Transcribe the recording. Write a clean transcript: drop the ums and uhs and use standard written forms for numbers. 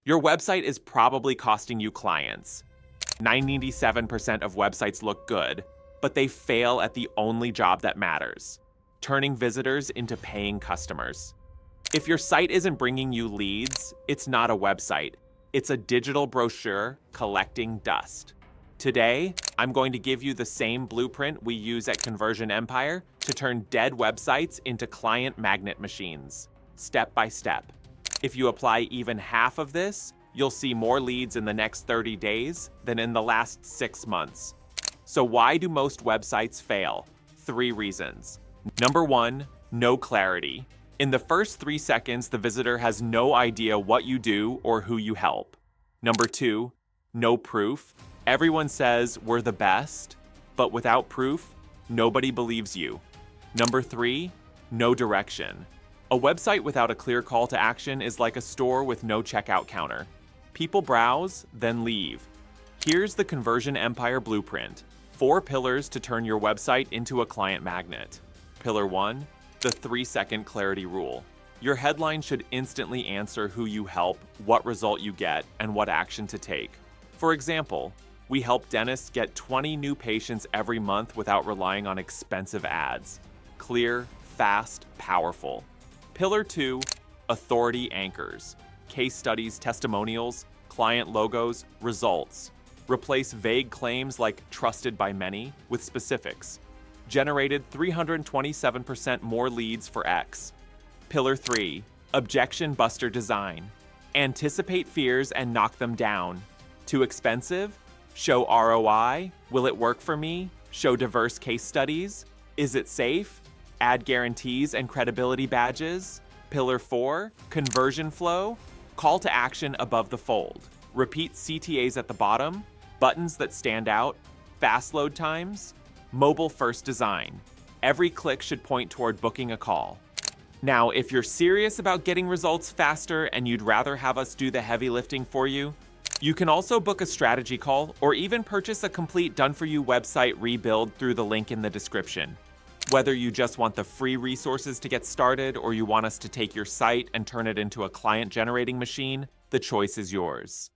Your website is probably costing you clients. 97% of websites look good, but they fail at the only job that matters, turning visitors into paying customers. If your site isn't bringing you leads, it's not a website. It's a digital brochure collecting dust. Today, I'm going to give you the same blueprint we use at Conversion Empire to turn dead websites into client magnet machines, step by step. If you apply even half of this, you'll see more leads in the next 30 days than in the last 6 months. So why do most websites fail? 3 reasons. Number 1, no clarity. In the first 3 seconds, the visitor has no idea what you do or who you help. Number 2, no proof. Everyone says we're the best, but without proof, nobody believes you. Number 3, no direction. A website without a clear call to action is like a store with no checkout counter. People browse, then leave. Here's the Conversion Empire blueprint. 4 pillars to turn your website into a client magnet. Pillar 1, the 3-second clarity rule. Your headline should instantly answer who you help, what result you get, and what action to take. For example, we help dentists get 20 new patients every month without relying on expensive ads. Clear, fast, powerful. Pillar 2, authority anchors. Case studies, testimonials, client logos, results. Replace vague claims like trusted by many with specifics. Generated 327% more leads for X. Pillar 3, objection buster design. Anticipate fears and knock them down. Too expensive? Show ROI. Will it work for me? Show diverse case studies. Is it safe? Add guarantees and credibility badges. Pillar 4, conversion flow. Call to action above the fold. Repeat CTAs at the bottom. Buttons that stand out. Fast load times. Mobile first design. Every click should point toward booking a call. Now, if you're serious about getting results faster and you'd rather have us do the heavy lifting for you, you can also book a strategy call or even purchase a complete done-for-you website rebuild through the link in the description. Whether you just want the free resources to get started or you want us to take your site and turn it into a client-generating machine, the choice is yours.